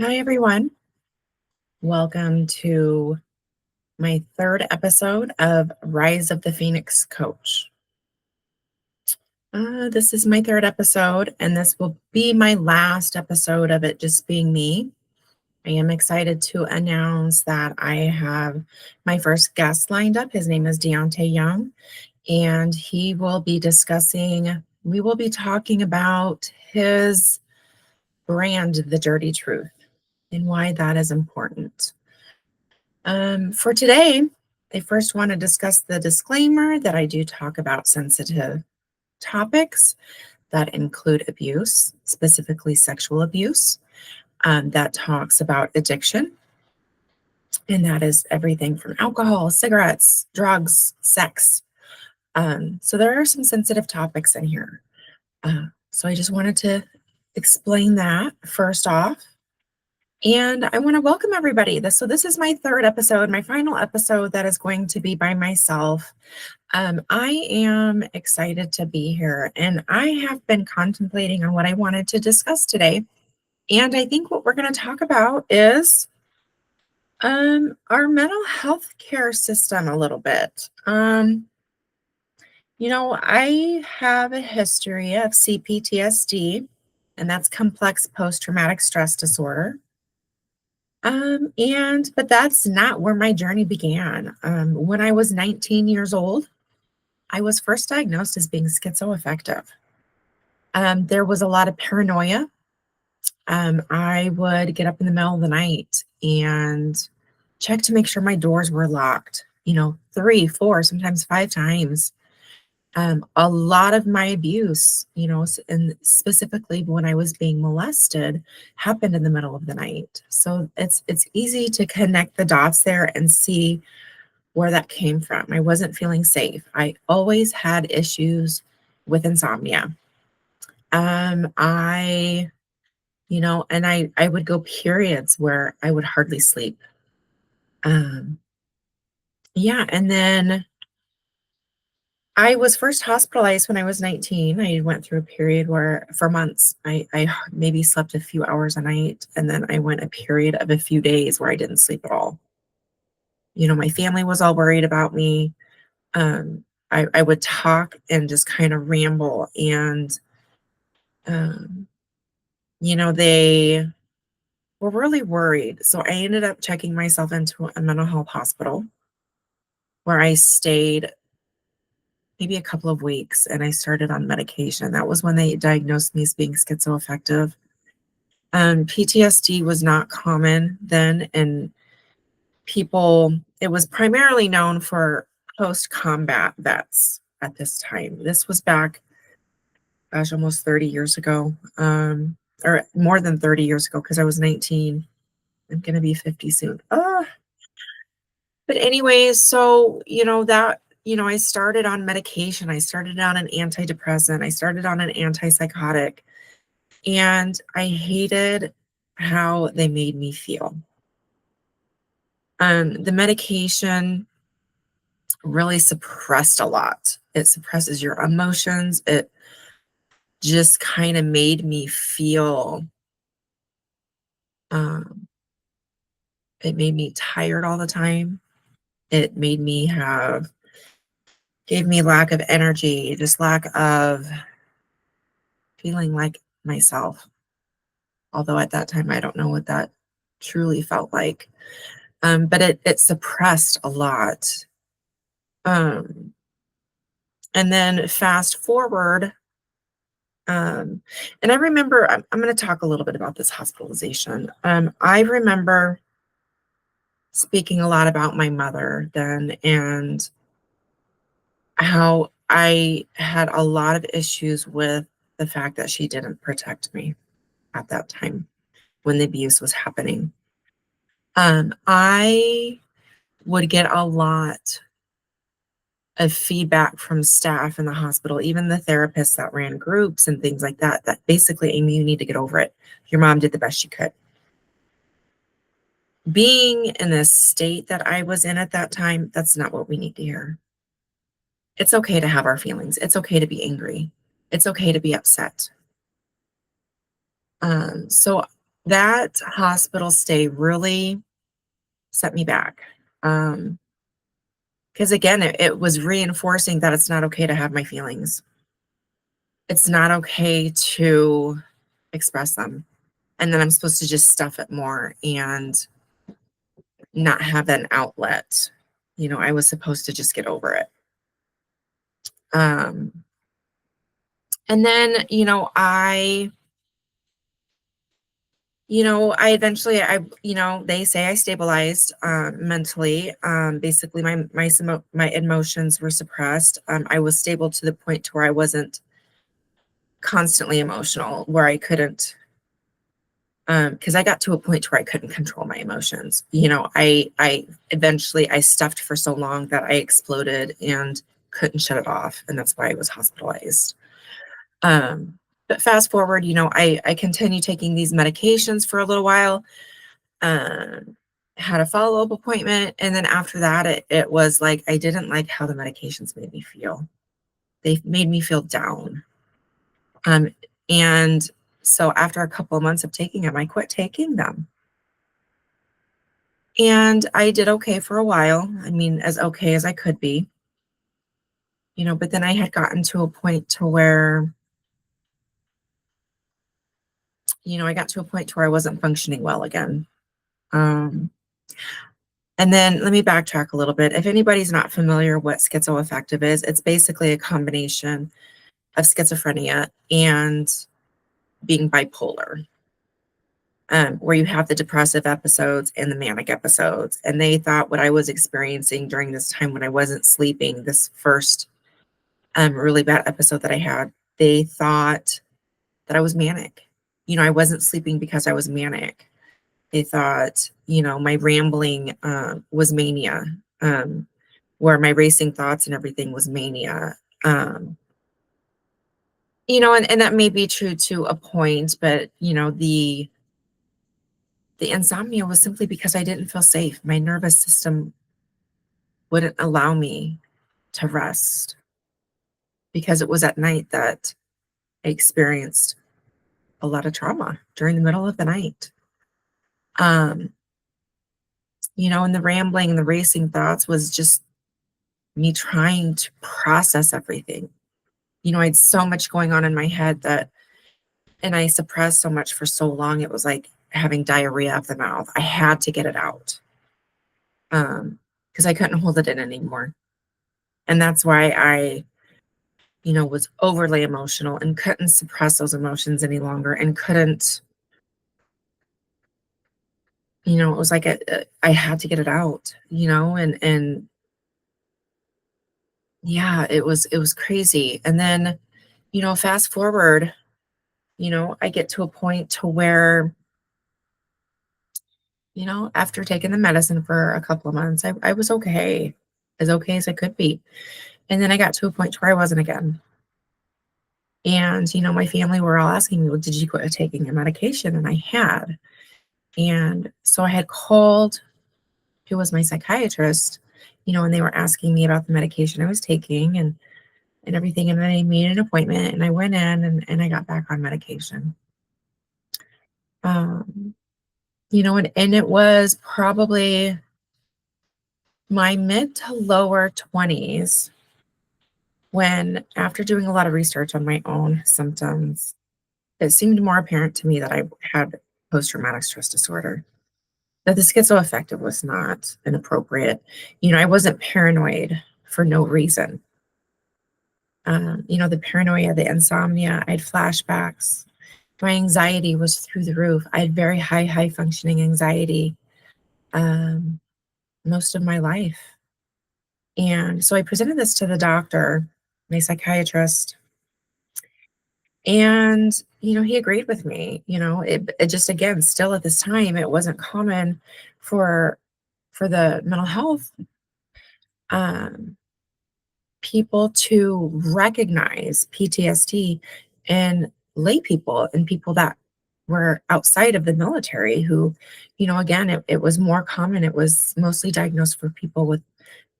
Hi, everyone. Welcome to my third episode of Rise of the Phoenix Coach. This is my third episode, and this will be my last episode of it just being me. I am excited to announce that I have my first guest lined up. His name is Deontay Young, and we will be talking about his brand, The Dirty Truth, and why that is important. For today, I first want to discuss the disclaimer that I do talk about sensitive topics that include abuse, specifically sexual abuse, that talks about addiction, and that is everything from alcohol, cigarettes, drugs, sex. So there are some sensitive topics in here. So I just wanted to explain that first off. And I want to welcome everybody. This is my third episode, my final episode that is going to be by myself. I am excited to be here, and I have been contemplating on what I wanted to discuss today. And I think what we're going to talk about is our mental health care system a little bit. I have a history of CPTSD, and that's complex post-traumatic stress disorder. But that's not where my journey began. When I was 19 years old, I was first diagnosed as being schizoaffective. There was a lot of paranoia. I would get up in the middle of the night and check to make sure my doors were locked, 3, 4, sometimes 5 times. A lot of my abuse, and specifically when I was being molested, happened in the middle of the night. So it's easy to connect the dots there and see where that came from. I wasn't feeling safe. I always had issues with insomnia. I, and I would go periods where I would hardly sleep. Um, yeah, and then I was first hospitalized when I was 19. I went through a period where, for months, I maybe slept a few hours a night, and then I went a period of a few days where I didn't sleep at all. My family was all worried about me. I would talk and just kind of ramble, and um, they were really worried. So I ended up checking myself into a mental health hospital where I stayed maybe a couple of weeks, and I started on medication. That was when they diagnosed me as being schizoaffective. PTSD was not common then, and it was primarily known for post-combat vets at this time. This was back, gosh, almost 30 years ago, or more than 30 years ago, because I was 19. I'm going to be 50 soon. But anyways, so, I started on medication. I started on an antidepressant. I started on an antipsychotic, and I hated how they made me feel. The medication really suppressed a lot. It suppresses your emotions. It just kind of made me feel, um, it made me tired all the time. It gave me lack of energy, just lack of feeling like myself. Although at that time, I don't know what that truly felt like. But it suppressed a lot. Um, and then fast forward, and I remember, I'm going to talk a little bit about this hospitalization. I remember speaking a lot about my mother then, and how I had a lot of issues with the fact that she didn't protect me at that time when the abuse was happening. I would get a lot of feedback from staff in the hospital, even the therapists that ran groups and things like that, that basically, Amy, you need to get over it. Your mom did the best she could. Being in the state that I was in at that time, that's not what we need to hear. It's okay to have our feelings. It's okay to be angry. It's okay to be upset. So that hospital stay really set me back. Um, because again, it was reinforcing that it's not okay to have my feelings. It's not okay to express them. And then I'm supposed to just stuff it more and not have an outlet. I was supposed to just get over it. Um, and then, I eventually, they say I stabilized mentally. Basically, my emotions were suppressed. I was stable to the point to where I wasn't constantly emotional, where I couldn't, because I got to a point where I couldn't control my emotions. I eventually I stuffed for so long that I exploded and couldn't shut it off, and that's why I was hospitalized. But fast forward, I continued taking these medications for a little while. um, had a follow-up appointment, and then after that, it was like I didn't like how the medications made me feel. They made me feel down. And so after a couple of months of taking them, I quit taking them. And I did okay for a while. I mean, as okay as I could be, but then I had gotten to a point to where, I got to a point to where I wasn't functioning well again. Um, And then let me backtrack a little bit. If anybody's not familiar what schizoaffective is, it's basically a combination of schizophrenia and being bipolar, where you have the depressive episodes and the manic episodes. And they thought what I was experiencing during this time when I wasn't sleeping, this first really bad episode that I had, they thought that I was manic. I wasn't sleeping because I was manic. They thought, my rambling was mania. Where my racing thoughts and everything was mania. Um, and that may be true to a point, but the insomnia was simply because I didn't feel safe. My nervous system wouldn't allow me to rest because it was at night that I experienced a lot of trauma during the middle of the night. Um, and the rambling and the racing thoughts was just me trying to process everything. I had so much going on in my head and I suppressed so much for so long, it was like having diarrhea of the mouth. I had to get it out, because I couldn't hold it in anymore. And that's why I, was overly emotional and couldn't suppress those emotions any longer and couldn't, it was like I had to get it out, and yeah, it was crazy. And then, fast forward, I get to a point to where, after taking the medicine for a couple of months, I was okay as I could be. And then I got to a point where I wasn't again. And, my family were all asking me, well, did you quit taking your medication? And I had. And so I had called who was my psychiatrist, and they were asking me about the medication I was taking and everything. And then I made an appointment and I went in and I got back on medication. Um, and it was probably my mid to lower 20s when, after doing a lot of research on my own symptoms, it seemed more apparent to me that I had post-traumatic stress disorder, that the schizoaffective was not inappropriate. I wasn't paranoid for no reason. The paranoia, the insomnia, I had flashbacks. My anxiety was through the roof. I had very high functioning anxiety um, most of my life. And so I presented this to the doctor, my psychiatrist, and, he agreed with me. It just, again, still at this time, it wasn't common for the mental health um, people to recognize PTSD in lay people and people that were outside of the military who, again, it was more common. It was mostly diagnosed for people with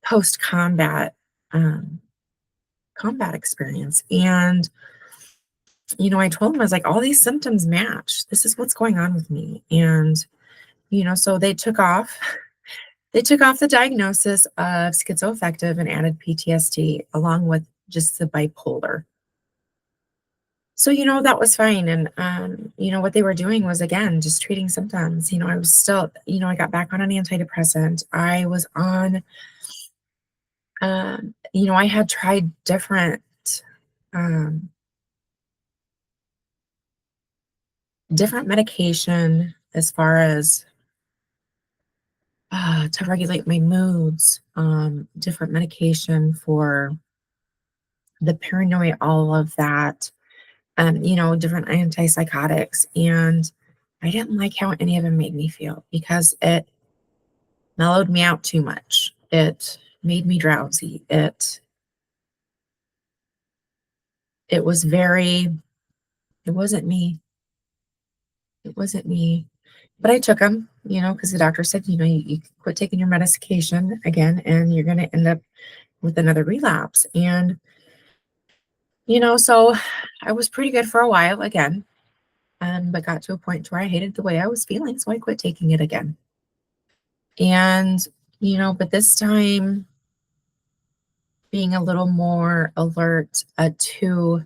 post-combat um, combat experience. And I told him, I was like, all these symptoms match. This is what's going on with me. And, so they took off the diagnosis of schizoaffective and added PTSD along with just the bipolar. So, that was fine. And, what they were doing was, again, just treating symptoms. I was still, I got back on an antidepressant. I was on, I had tried um, different medication as far as to regulate my moods, different medication for the paranoia, all of that, different antipsychotics. And I didn't like how any of them made me feel because it mellowed me out too much. It made me drowsy. It was very, it wasn't me. It wasn't me. But I took them, because the doctor said, you quit taking your medication again, and you're going to end up with another relapse. And, so I was pretty good for a while again, but got to a point where I hated the way I was feeling. So I quit taking it again. And, but this time being a little more alert to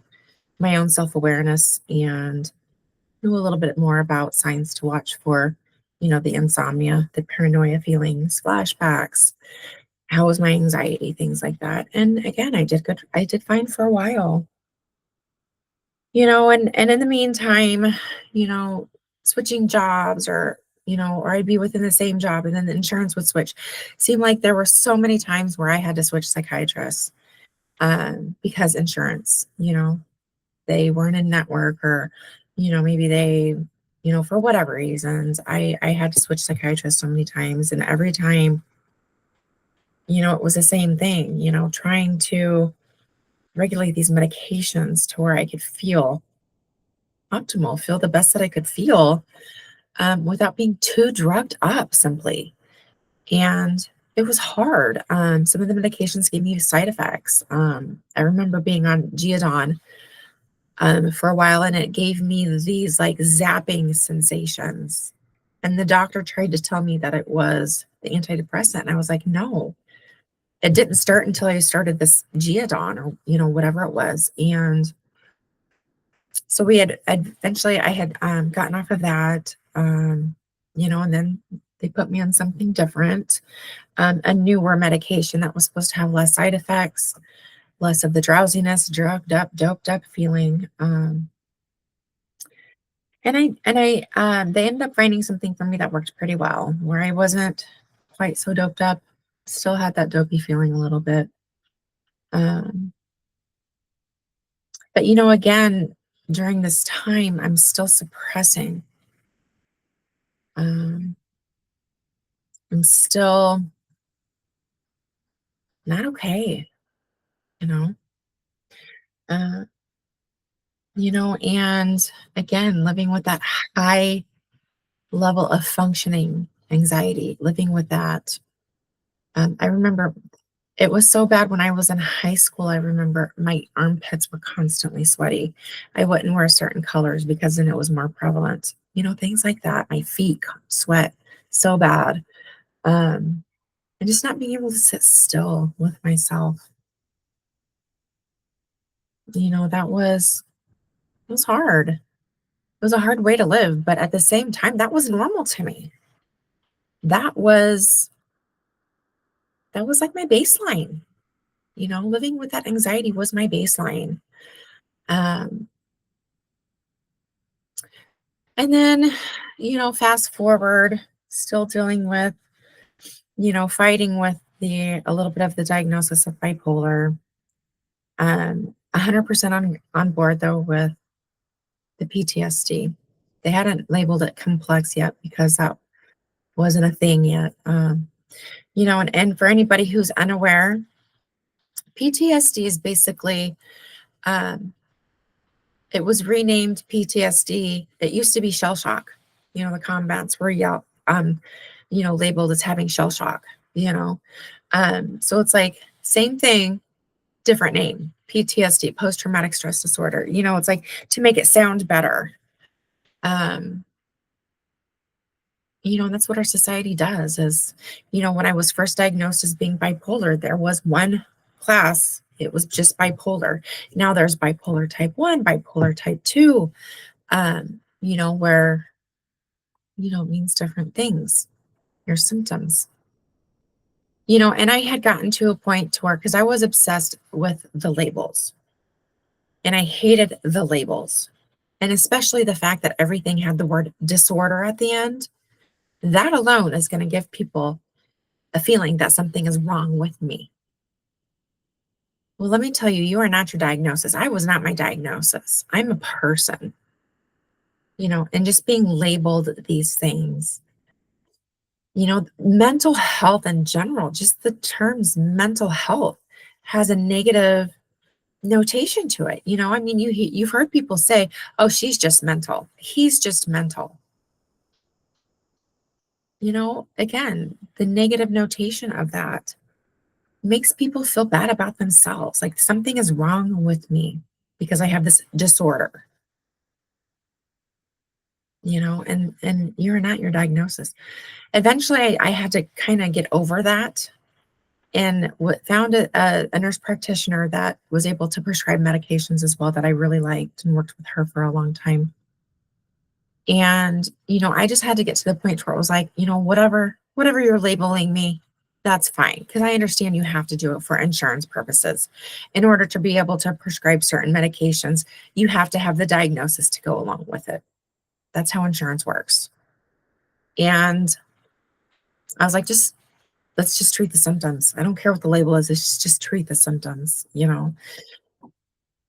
my own self awareness and knew a little bit more about signs to watch for, the insomnia, the paranoia feelings, flashbacks, how was my anxiety, things like that. And again, I did good. I did fine for a while, and in the meantime, you know, switching jobs or I'd be within the same job and then the insurance would switch. Seemed like there were so many times where I had to switch psychiatrists because insurance, they weren't in network or, maybe they, for whatever reasons, I had to switch psychiatrists so many times. And every time, it was the same thing, trying to regulate these medications to where I could feel optimal, feel the best that I could feel without being too drugged up simply. And it was hard. Some of the medications gave me side effects. I remember being on Geodon for a while, and it gave me these like zapping sensations. And the doctor tried to tell me that it was the antidepressant. And I was like, no, it didn't start until I started this Geodon or, whatever it was. And so eventually I had gotten off of that, and then they put me on something different, a newer medication that was supposed to have less side effects, less of the drowsiness, drugged up, doped up feeling. They ended up finding something for me that worked pretty well, where I wasn't quite so doped up, still had that dopey feeling a little bit. Um, but again, during this time, I'm still suppressing. Um, I'm still not okay, you know. Uh, and again, living with that high level of functioning anxiety, living with that. I remember it was so bad when I was in high school. I remember my armpits were constantly sweaty. I wouldn't wear certain colors because then it was more prevalent. Things like that. My feet sweat so bad. And just not being able to sit still with myself. That was hard. It was a hard way to live, but at the same time, that was normal to me. That was like my baseline. Living with that anxiety was my baseline. Um, and then, fast forward, still dealing with, fighting with a little bit of the diagnosis of bipolar. 100% on board though with the PTSD. They hadn't labeled it complex yet because that wasn't a thing yet. And for anybody who's unaware, PTSD is basically, um, it was renamed PTSD. It used to be shell shock. The combats were labeled as having shell shock. So it's like same thing, different name, PTSD, post traumatic stress disorder. It's like to make it sound better. Um, and that's what our society does is, when I was first diagnosed as being bipolar, there was one class, it was just bipolar. Now there's bipolar type 1, bipolar type 2, where, it means different things, your symptoms. And I had gotten to a point to where, because I was obsessed with the labels and I hated the labels. And especially the fact that everything had the word disorder at the end, that alone is going to give people a feeling that something is wrong with me. Well, let me tell you, you are not your diagnosis. I was not my diagnosis. I'm a person, and just being labeled these things, mental health in general, just the terms mental health has a negative notation to it. I mean, you've heard people say, "Oh, she's just mental. He's just mental." Again, the negative notation of that makes people feel bad about themselves. Like something is wrong with me because I have this disorder, and you're not your diagnosis. Eventually, I had to kind of get over that and found a nurse practitioner that was able to prescribe medications as well that I really liked and worked with her for a long time. And, I just had to get to the point where it was like, whatever you're labeling me, that's fine. Because I understand you have to do it for insurance purposes. In order to be able to prescribe certain medications, you have to have the diagnosis to go along with it. That's how insurance works. And I was like, let's just treat the symptoms. I don't care what the label is. It's just treat the symptoms.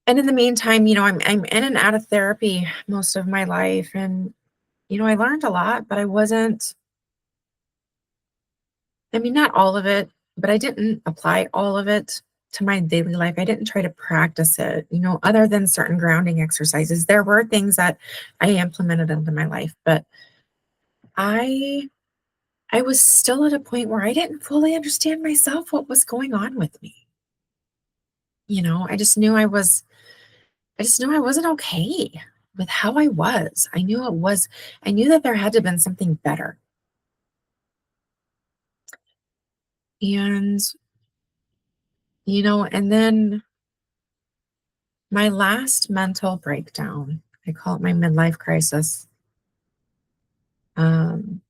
And in the meantime, I'm in and out of therapy most of my life. And, I learned a lot, but I mean, not all of it, but I didn't apply all of it to my daily life. I didn't try to practice it, other than certain grounding exercises. There were things that I implemented into my life, but I I was still at a point where I didn't fully understand myself what was going on with me. I just knew I wasn't okay with how I was. I knew that there had to have been something better. And, and then my last mental breakdown, I call it my midlife crisis, um,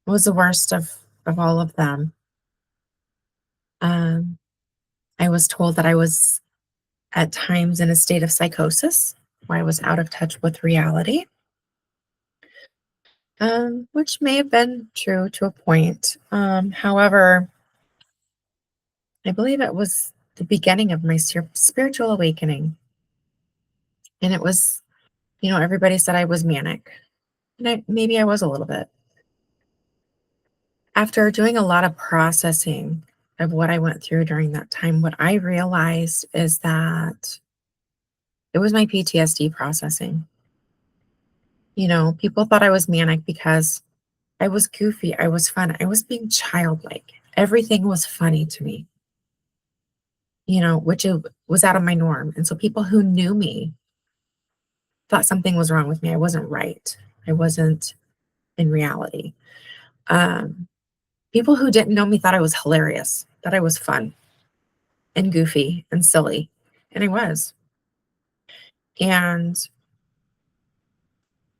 was the worst of all of them. Um, I was told that I was at times in a state of psychosis, where I was out of touch with reality, which may have been true to a point. However, I believe it was the beginning of my spiritual awakening. And it was, everybody said I was manic. And maybe I was a little bit. After doing a lot of processing of what I went through during that time, what I realized is that it was my PTSD processing. People thought I was manic because I was goofy, I was fun, I was being childlike. Everything was funny to me, which was out of my norm. And so people who knew me thought something was wrong with me. I wasn't right. I wasn't in reality. Um, People who didn't know me thought I was hilarious, thought I was fun and goofy and silly. And I was. And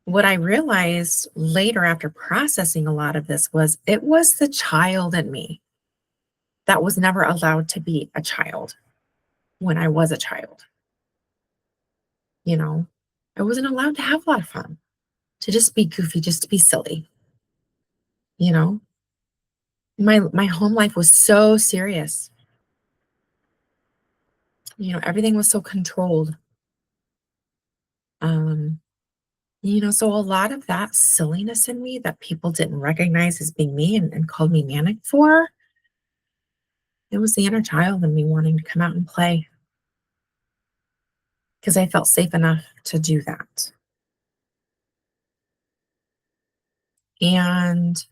what I realized later after processing a lot of this was it was the child in me that was never allowed to be a child when I was a child. You know, I wasn't allowed to have a lot of fun, to just be goofy, just to be silly. You know, my home life was so serious. Everything was so controlled. Um, so a lot of that silliness in me that people didn't recognize as being me and called me manic for, it was the inner child in me wanting to come out and play because I felt safe enough to do that. And,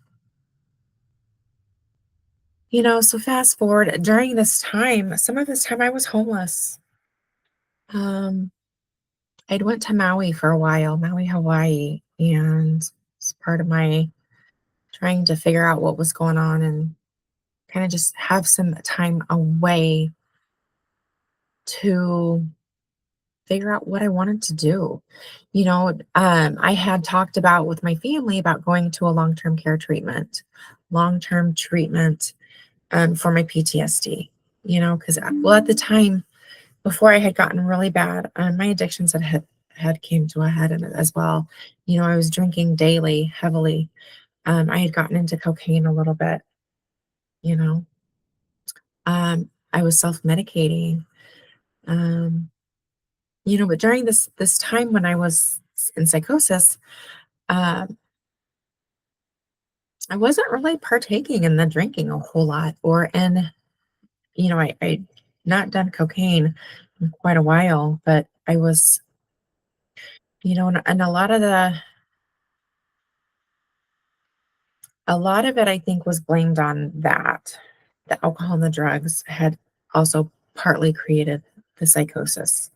So fast forward during this time, some of this time I was homeless. Um, I'd went to Maui for a while, Maui, Hawaii, and it's part of my trying to figure out what was going on and kind of just have some time away to figure out what I wanted to do. I had talked about with my family about going to a long-term treatment for my PTSD, because, well, at the time, before I had gotten really bad, my addictions had came to a head as well. I was drinking daily, heavily. I had gotten into cocaine a little bit, you know. I was self-medicating. Um, but during this time when I was in psychosis, um, I wasn't really partaking in the drinking a whole lot, or in, I not done cocaine in quite a while, but I was, and a lot of it I think was blamed on that. The alcohol and the drugs had also partly created the psychosis.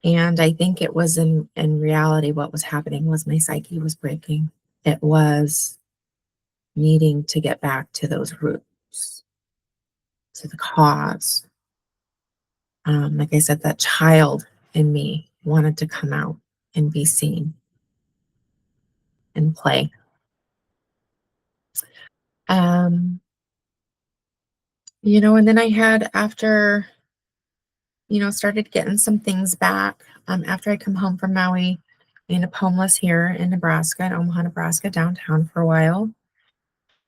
And I think it was in reality what was happening was my psyche was breaking. It was needing to get back to those roots, to the cause. Like I said, that child in me wanted to come out and be seen and play. Um, and then I had after, started getting some things back. After I come home from Maui, I ended up homeless here in Nebraska, in Omaha, Nebraska, downtown for a while.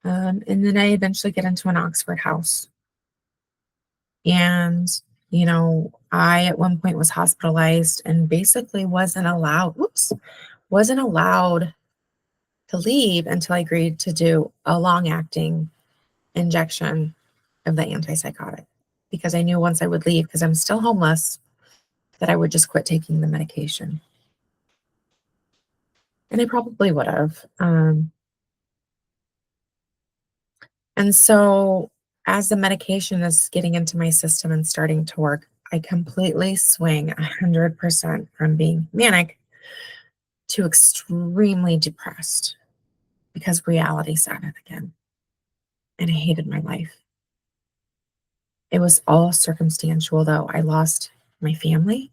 And then I eventually get into an Oxford house. And, I at one point was hospitalized and basically wasn't allowed to leave until I agreed to do a long acting injection of the antipsychotic, because I knew once I would leave, because I'm still homeless, that I would just quit taking the medication. And I probably would have. And so as the medication is getting into my system and starting to work, I completely swing 100% from being manic to extremely depressed, because reality sat in again. And I hated my life. It was all circumstantial, though. I lost my family,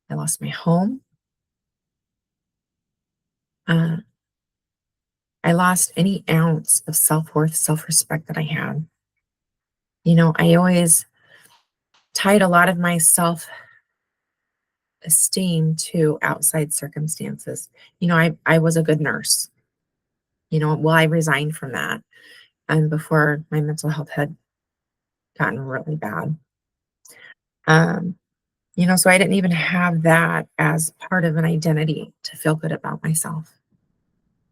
I lost my home, uh, I lost any ounce of self worth, self respect that I had. I always tied a lot of my self esteem to outside circumstances. I was a good nurse. Well, I resigned from that, and before my mental health had gotten really bad. Um, so I didn't even have that as part of an identity to feel good about myself.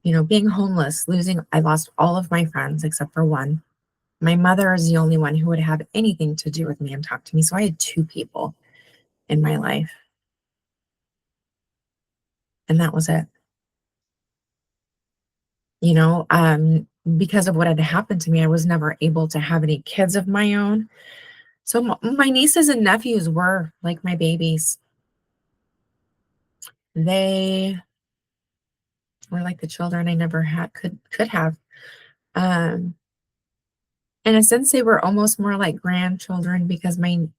Being homeless, I lost all of my friends except for one. My mother is the only one who would have anything to do with me and talk to me. So I had two people in my life, and that was it. You know, um, because of what had happened to me, I was never able to have any kids of my own. So my nieces and nephews were like my babies. They were like the children I never had could have. Um, in a sense, they were almost more like grandchildren, because my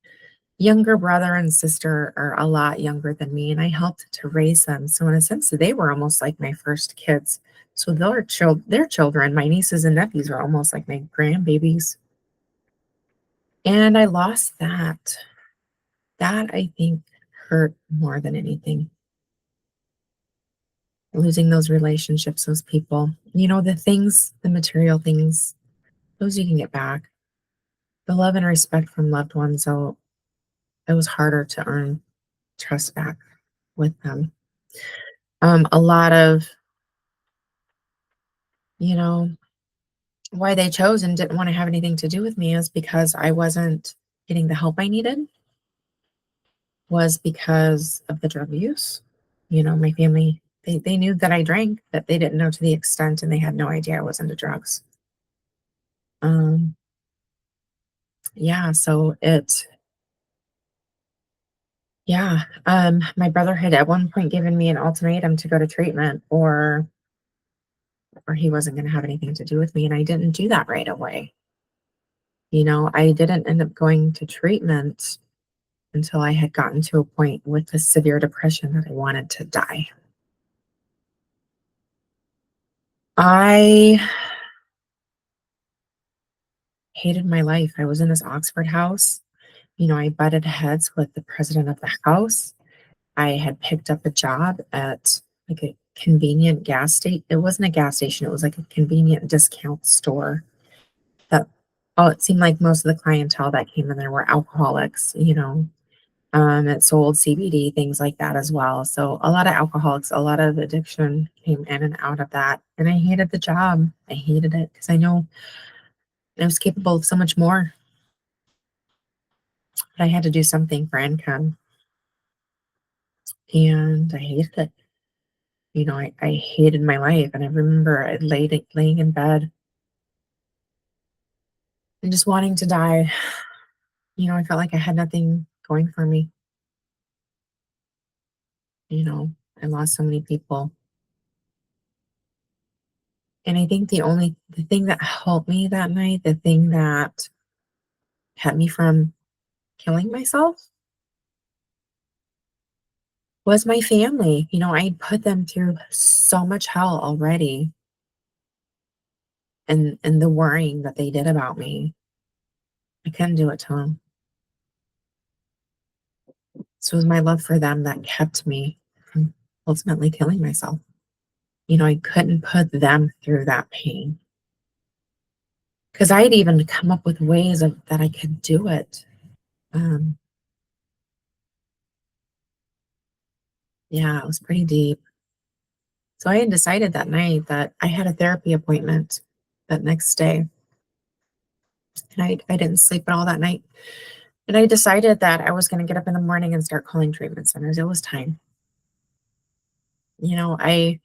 younger brother and sister are a lot younger than me, and I helped to raise them. So in a sense, they were almost like my first kids. So their children, my nieces and nephews, were almost like my grandbabies. And I lost that. That, I think, hurt more than anything. Losing those relationships, those people. The material things, those you can get back. The love and respect from loved ones, so it was harder to earn trust back with them. A lot of, you know, why they chose and didn't want to have anything to do with me is because I wasn't getting the help I needed, was because of the drug use. My family, they knew that I drank, but they didn't know to the extent, and they had no idea I was into drugs. Yeah, so yeah, my brother had at one point given me an ultimatum to go to treatment or he wasn't gonna have anything to do with me, and I didn't do that right away. I didn't end up going to treatment until I had gotten to a point with the severe depression that I wanted to die. I hated my life. I was in this Oxford house. I butted heads with the president of the house. I had picked up a job at like a convenient gas station. It wasn't a gas station, it was like a convenient discount store that it seemed like most of the clientele that came in there were alcoholics. It sold CBD, things like that as well. So a lot of alcoholics, a lot of addiction came in and out of that. And I hated the job. I hated it because I know I was capable of so much more, but I had to do something for income and I hated it. I hated my life. And I remember I laying in bed and just wanting to die. I felt like I had nothing going for me. You know, I lost so many people. And I think the thing that helped me that night, the thing that kept me from killing myself was my family. I put them through so much hell already and the worrying that they did about me. I couldn't do it to them. So it was my love for them that kept me from ultimately killing myself. I couldn't put them through that pain because I had even come up with ways of that I could do it. Um, yeah, it was pretty deep. So I had decided that night that I had a therapy appointment that next day, and I didn't sleep at all that night. And I decided that I was going to get up in the morning and start calling treatment centers. It was time. You know, I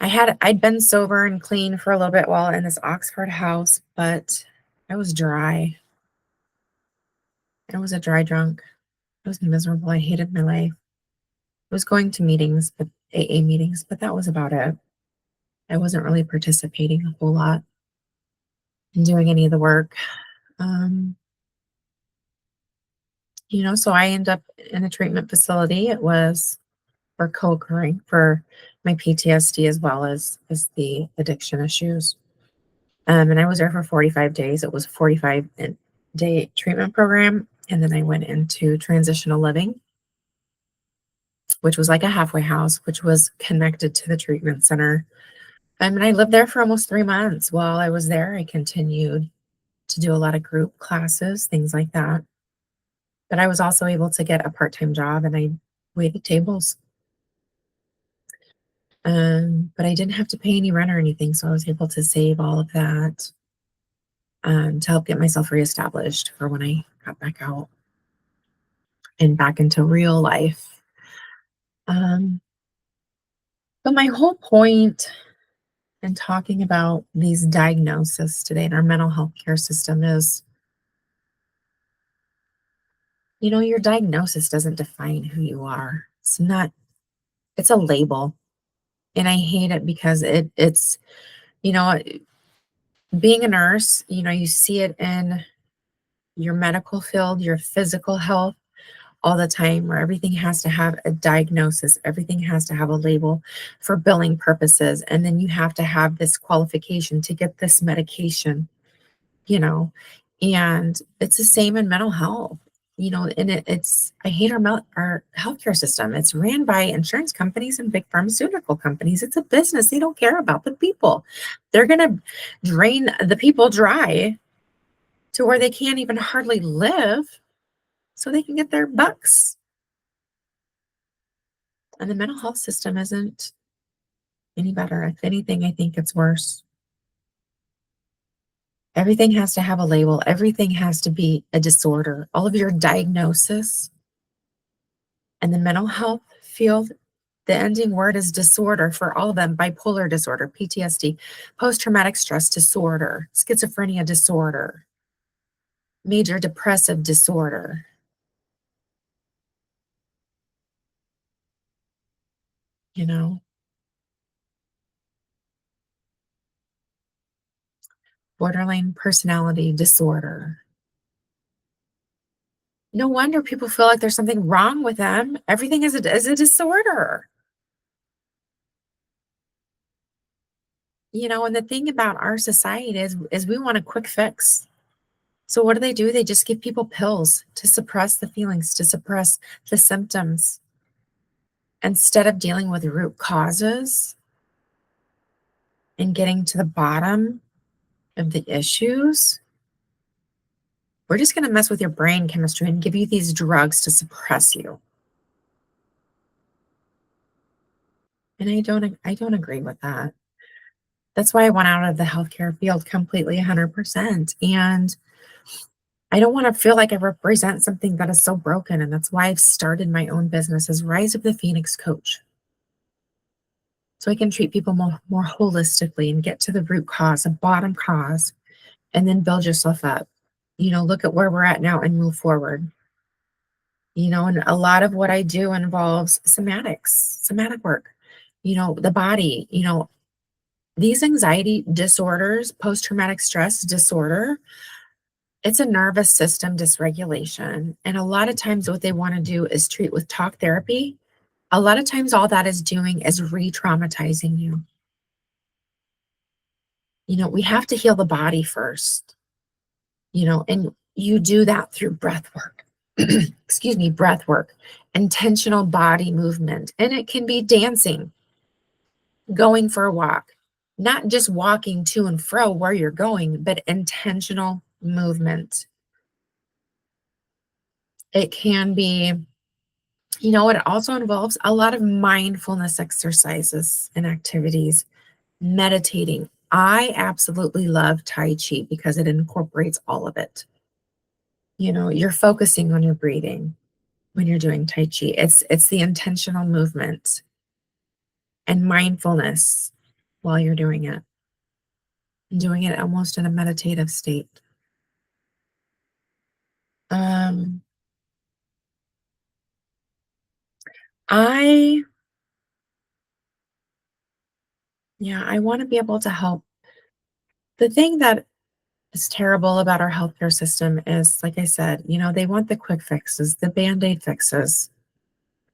I'd been sober and clean for a little bit while in this Oxford house, but I was dry. I was a dry drunk. I was miserable. I hated my life. I was going to meetings, but AA meetings, but that was about it. I wasn't really participating a whole lot in doing any of the work. Um, so I ended up in a treatment facility. It was for co-occurring for my PTSD as well as the addiction issues. And I was there for 45 days. It was a 45-day treatment program. And then I went into transitional living, which was like a halfway house, which was connected to the treatment center. And I lived there for almost 3 months. While I was there, I continued to do a lot of group classes, things like that. But I was also able to get a part-time job and I waited tables. But I didn't have to pay any rent or anything. So I was able to save all of that to help get myself reestablished for when I got back out and back into real life. Um, but my whole point in talking about these diagnoses today in our mental health care system is, your diagnosis doesn't define who you are. It's a label. And I hate it because it's, you know, being a nurse, you see it in your medical field, your physical health all the time, where everything has to have a diagnosis, everything has to have a label for billing purposes. And then you have to have this qualification to get this medication, you know, and it's the same in mental health. And I hate our healthcare system. It's ran by insurance companies and big pharmaceutical companies. It's a business. They don't care about the people. They're going to drain the people dry to where they can't even hardly live so they can get their bucks. And the mental health system isn't any better. If anything, I think it's worse. Everything has to have a label. Everything has to be a disorder. All of your diagnosis and the mental health field, the ending word is disorder for all of them: bipolar disorder, PTSD, post traumatic stress disorder, schizophrenia disorder. major depressive disorder, you know, borderline personality disorder. No wonder people feel like there's something wrong with them. Everything is a disorder. And the thing about our society is we want a quick fix. So what do? They just give people pills to suppress the feelings, to suppress the symptoms instead of dealing with root causes and getting to the bottom of the issues. We're just going to mess with your brain chemistry and give you these drugs to suppress you. And I don't agree with that. That's why I went out of the healthcare field completely 100%. And I don't want to feel like I represent something that is so broken. And that's why I've started my own business as Rise of the Phoenix Coach. So I can treat people more holistically and get to the root cause, a bottom cause, and then build yourself up. Look at where we're at now and move forward. And a lot of what I do involves somatic work, the body, these anxiety disorders, post traumatic stress disorder, it's a nervous system dysregulation. And a lot of times, what they want to do is treat with talk therapy. A lot of times, all that is doing is re traumatizing you. We have to heal the body first, and you do that through breath work. Excuse me, breath work, intentional body movement. And it can be dancing, going for a walk, not just walking to and fro where you're going, but intentional movement. It can be, it also involves a lot of mindfulness exercises and activities, meditating. I absolutely love Tai Chi because it incorporates all of it. You're focusing on your breathing when you're doing Tai Chi. It's the intentional movement and mindfulness while you're doing it. And doing it almost in a meditative state. Um, I, yeah, I want to be able to help. The thing that is terrible about our healthcare system is, like I said, they want the quick fixes, the band-aid fixes.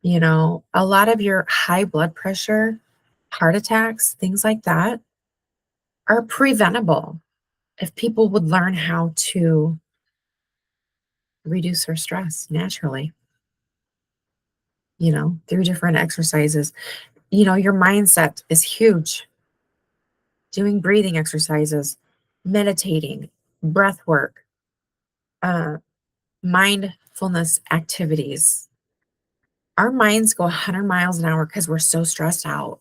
A lot of your high blood pressure, heart attacks, things like that are preventable if people would learn how to reduce their stress naturally, through different exercises. Your mindset is huge. Doing breathing exercises, meditating, breath work, uh, mindfulness activities. Our minds go 100 miles an hour because we're so stressed out.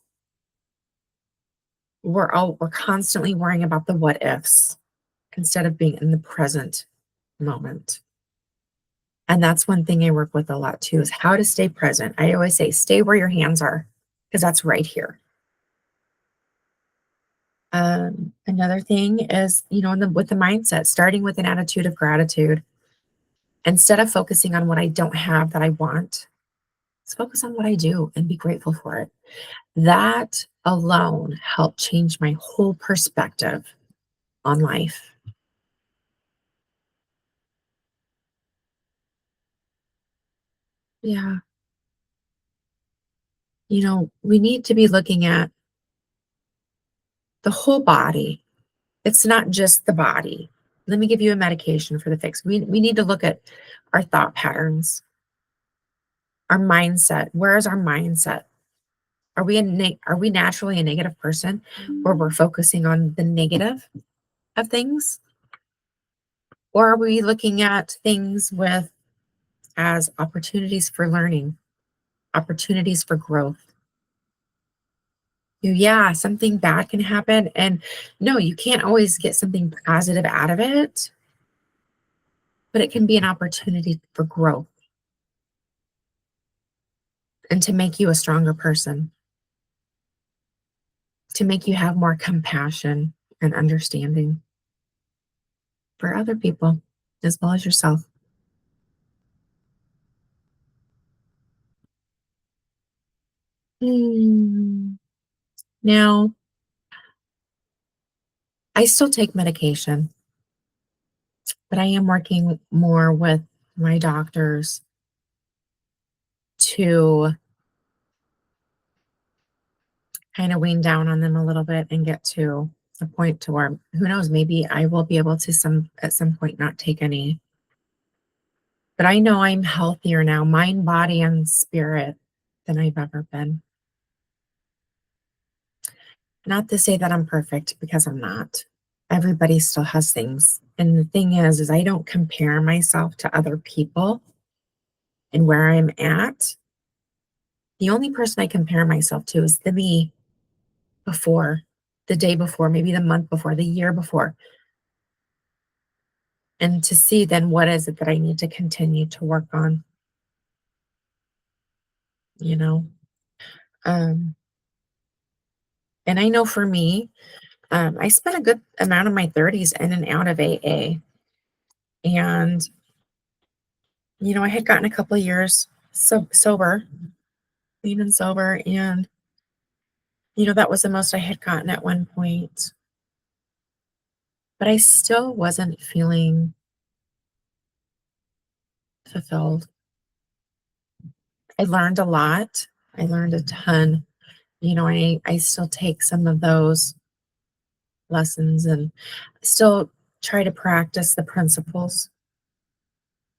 We're constantly worrying about the what ifs instead of being in the present moment. And that's one thing I work with a lot too, is how to stay present. I always say, stay where your hands are, because that's right here. Another thing is, with the mindset, starting with an attitude of gratitude. Instead of focusing on what I don't have that I want, let's focus on what I do and be grateful for it. That alone helped change my whole perspective on life. Yeah. We need to be looking at the whole body. It's not just the body. Let me give you a medication for the fix. We need to look at our thought patterns, our mindset. Where is our mindset? Are we naturally a negative person where we're focusing on the negative of things? Or are we looking at things with as opportunities for learning, opportunities for growth? Yeah, something bad can happen. And no, you can't always get something positive out of it, but it can be an opportunity for growth and to make you a stronger person, to make you have more compassion and understanding for other people as well as yourself. Hmm. Now, I still take medication, but I am working more with my doctors to kind of wean down on them a little bit and get to a point to where, who knows, maybe I will be able to some at some point not take any. But I know I'm healthier now, mind, body, and spirit, than I've ever been. Not to say that I'm perfect, because I'm not. Everybody still has things. And the thing is I don't compare myself to other people and where I'm at. The only person I compare myself to is the me before, the day before, maybe the month before, the year before. And to see then what is it that I need to continue to work on, you know? Um, and I know for me, I spent a good amount of my 30s in and out of AA. And, I had gotten a couple of years sober, clean and sober. And, that was the most I had gotten at one point. But I still wasn't feeling fulfilled. I learned a lot. I learned a ton. I still take some of those lessons and still try to practice the principles.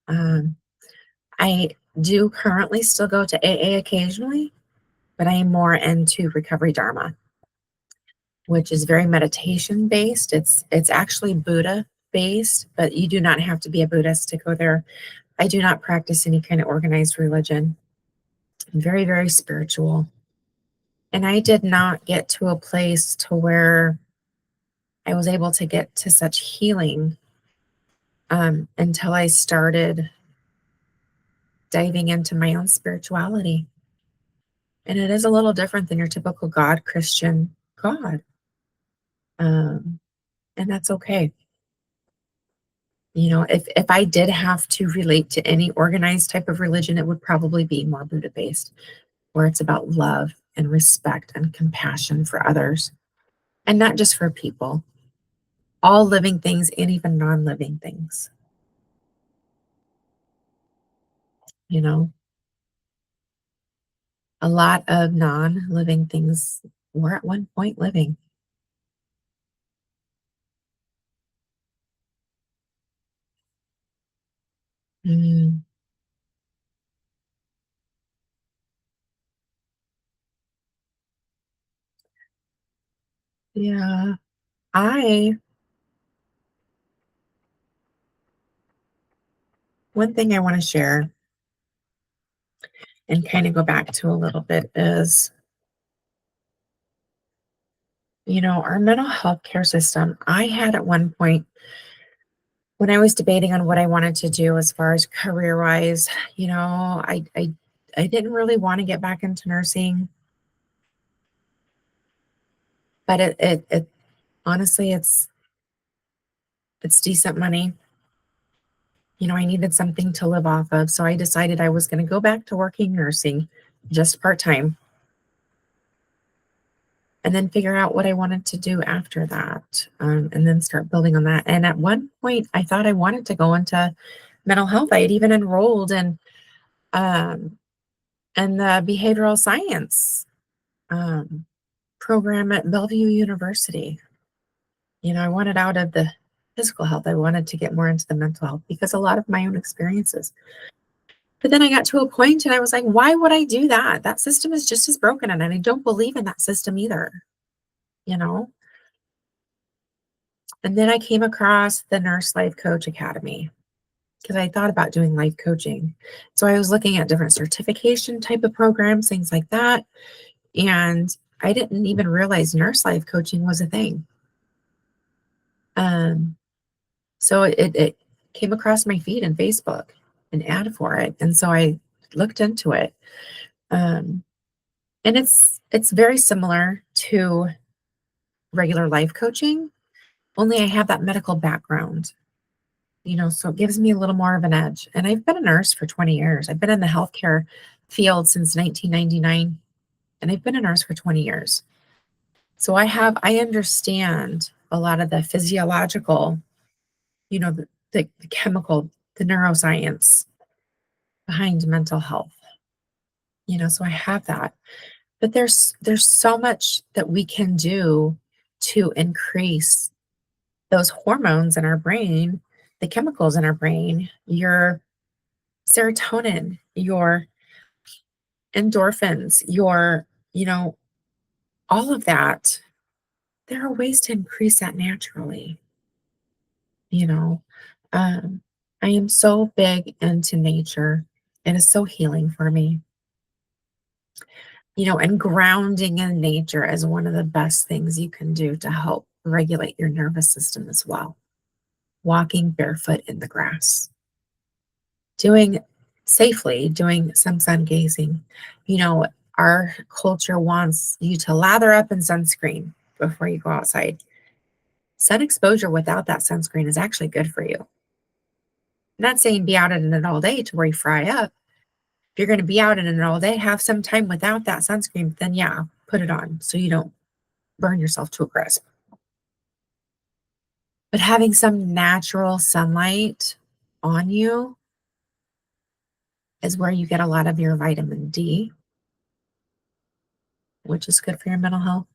Um, I do currently still go to AA occasionally, but I am more into Recovery Dharma, which is very meditation based. It's actually Buddha based, but you do not have to be a Buddhist to go there. I do not practice any kind of organized religion. I'm very, very spiritual. And I did not get to a place to where I was able to get to such healing until I started diving into my own spirituality. And it is a little different than your typical God, Christian God. Um, and that's okay. If I did have to relate to any organized type of religion, it would probably be more Buddha based, where it's about love and respect and compassion for others, and not just for people, all living things and even non living things. You know, a lot of non living things were at one point living. Mm, yeah. I, One thing I want to share and kind of go back to a little bit is, our mental health care system. I had at one point, when I was debating on what I wanted to do as far as career wise, I didn't really want to get back into nursing, but it honestly, it's decent money. I needed something to live off of, so I decided I was going to go back to working nursing, just part time, and then figure out what I wanted to do after that, and then start building on that. And at one point, I thought I wanted to go into mental health. I had even enrolled um, in the behavioral science um, program at Bellevue University. I wanted out of the physical health. I wanted to get more into the mental health because a lot of my own experiences. But then I got to a point and I was like, why would I do that? That system is just as broken, and I don't believe in that system either, you know? And then I came across the Nurse Life Coach Academy because I thought about doing life coaching. So I was looking at different certification type of programs, things like that. And I didn't even realize nurse life coaching was a thing. Um, so it came across my feed in Facebook, an ad for it. And so I looked into it. Um, and it's very similar to regular life coaching, only I have that medical background. So it gives me a little more of an edge. And I've been a nurse for 20 years. I've been in the healthcare field since 1999, and I've been a nurse for 20 years. So I understand a lot of the physiological, the chemical, the neuroscience behind mental health. So I have that. But there's so much that we can do to increase those hormones in our brain, the chemicals in our brain, your serotonin, your endorphins, you know, all of that. There are ways to increase that naturally, you know. Um, I am so big into nature. It is so healing for me. And grounding in nature is one of the best things you can do to help regulate your nervous system as well. Walking barefoot in the grass, doing doing some sun gazing. Our culture wants you to lather up in sunscreen before you go outside. Sun exposure without that sunscreen is actually good for you. I'm not saying be out in it all day to where you fry up. If you're going to be out in it all day, have some time without that sunscreen, then yeah, put it on so you don't burn yourself to a crisp. But having some natural sunlight on you is where you get a lot of your vitamin D, which is good for your mental health.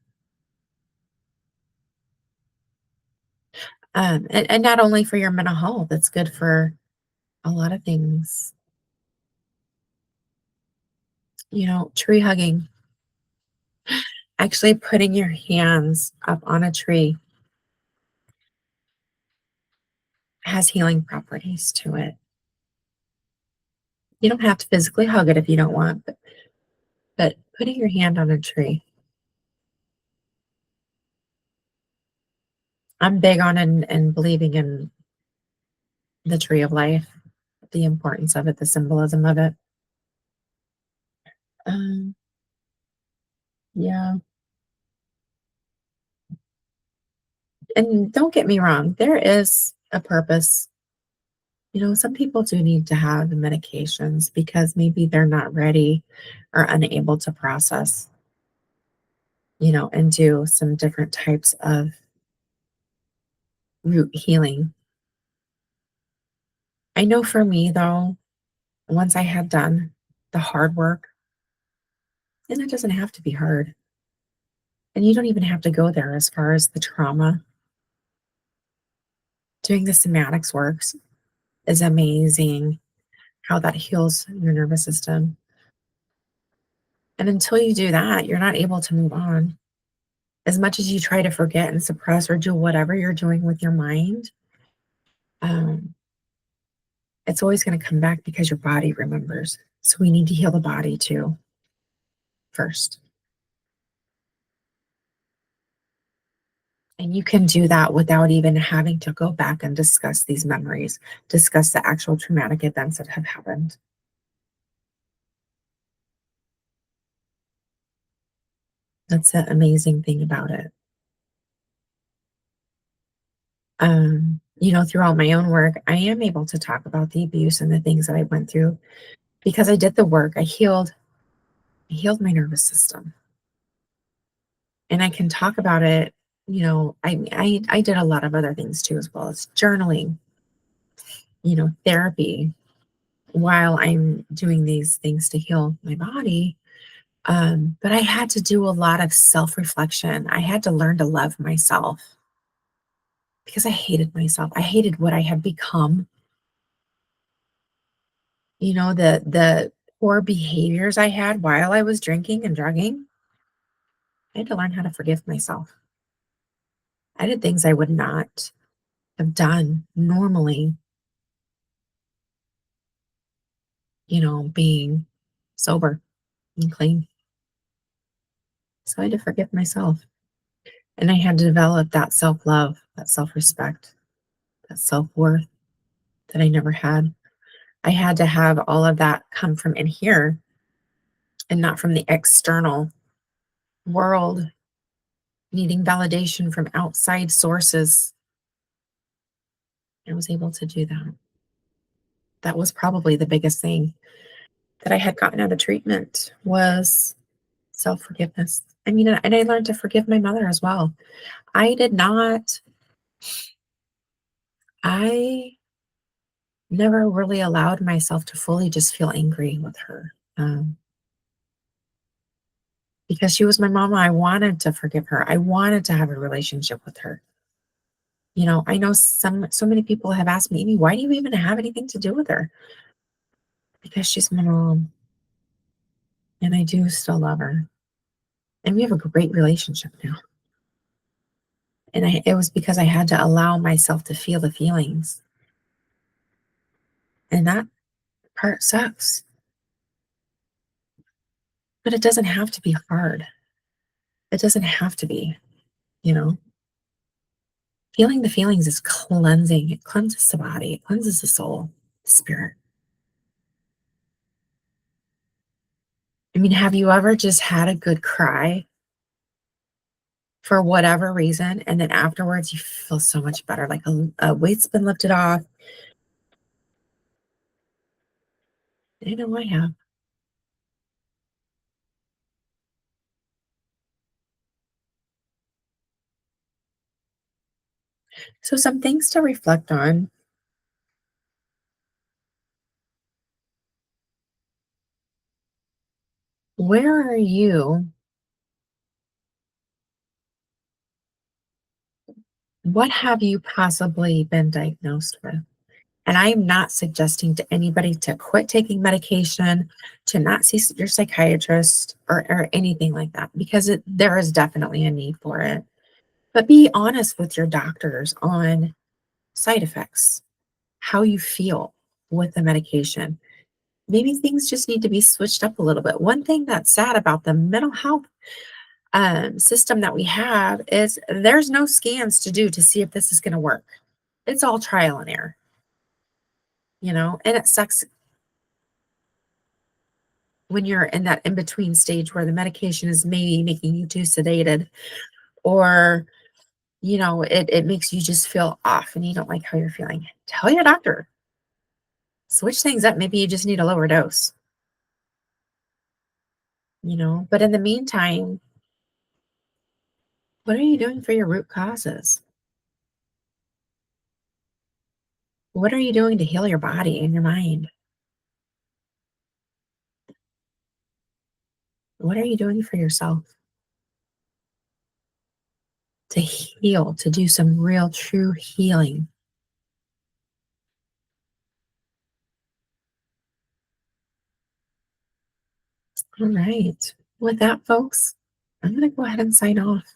And not only for your mental health, it's good for a lot of things. Tree hugging, actually putting your hands up on a tree has healing properties to it. You don't have to physically hug it if you don't want, but putting your hand on a tree. I'm big on and believing in the tree of life, the importance of it, the symbolism of it. Um, yeah. And don't get me wrong, there is a purpose. Some people do need to have the medications because maybe they're not ready or unable to process, and do some different types of root healing. I know for me, though, once I had done the hard work, and it doesn't have to be hard, and you don't even have to go there as far as the trauma. Doing the somatics works is amazing how that heals your nervous system. And until you do that, you're not able to move on. As much as you try to forget and suppress or do whatever you're doing with your mind, um, it's always going to come back because your body remembers. So we need to heal the body too, first. And you can do that without even having to go back and discuss these memories, discuss the actual traumatic events that have happened. That's the amazing thing about it. Throughout my own work, I am able to talk about the abuse and the things that I went through because I did the work. I healed my nervous system. And I can talk about it. I did a lot of other things too, as well as journaling, therapy while I'm doing these things to heal my body. But I had to do a lot of self-reflection. I had to learn to love myself because I hated myself. I hated what I had become. The poor behaviors I had while I was drinking and drugging. I had to learn how to forgive myself. I did things I would not have done normally, being sober and clean. So I had to forgive myself. And I had to develop that self love, that self respect, that self worth that I never had. I had to have all of that come from in here and not from the external world, needing validation from outside sources. I was able to do that. That was probably the biggest thing that I had gotten out of treatment was self-forgiveness. I mean, and I learned to forgive my mother as well. I did not I never really allowed myself to fully just feel angry with her, because she was my mama. I wanted to forgive her. I wanted to have a relationship with her. I know so many people have asked me, "Amy, why do you even have anything to do with her?" Because she's my mom, and I do still love her, and we have a great relationship now. And it was because I had to allow myself to feel the feelings, and that part sucks, but it doesn't have to be hard. It doesn't have to be, you know? Feeling the feelings is cleansing. It cleanses the body, it cleanses the soul, the spirit. I mean, have you ever just had a good cry for whatever reason, and then afterwards you feel so much better, like a weight's been lifted off? I know I have. So some things to reflect on. Where are you? What have you possibly been diagnosed with? And I am not suggesting to anybody to quit taking medication, to not see your psychiatrist, or anything like that, because there is definitely a need for it. But be honest with your doctors on side effects, how you feel with the medication. Maybe things just need to be switched up a little bit. One thing that's sad about the mental health system that we have is there's no scans to do to see if this is going to work. It's all trial and error, and it sucks when you're in that in between stage where the medication is maybe making you too sedated, or it makes you just feel off and you don't like how you're feeling. Tell your doctor, switch things up. Maybe you just need a lower dose, but in the meantime, what are you doing for your root causes? What are you doing to heal your body and your mind? What are you doing for yourself to heal, to do some real true healing? All right, with that, folks, I'm going to go ahead and sign off.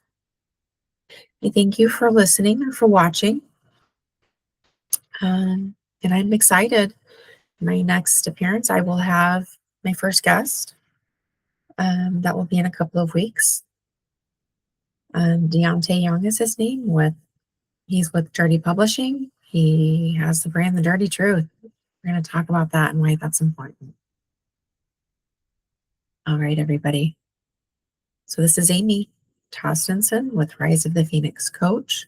I thank you for listening or for watching. And I'm excited. My next appearance, I will have my first guest. That will be in a couple of weeks. Deontay Young is his name. He's with Dirty Publishing. He has the brand The Dirty Truth. We're going to talk about that and why that's important. All right, everybody. So this is Amy Tostenson with Rise of the Phoenix Coach.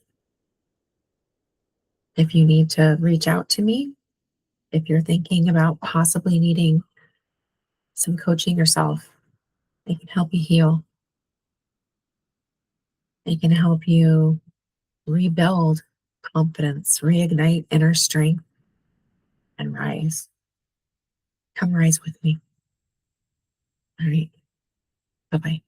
If you need to reach out to me, if you're thinking about possibly needing some coaching yourself, I can help you heal. I can help you rebuild confidence, reignite inner strength, and rise. Come rise with me. All right. Bye bye.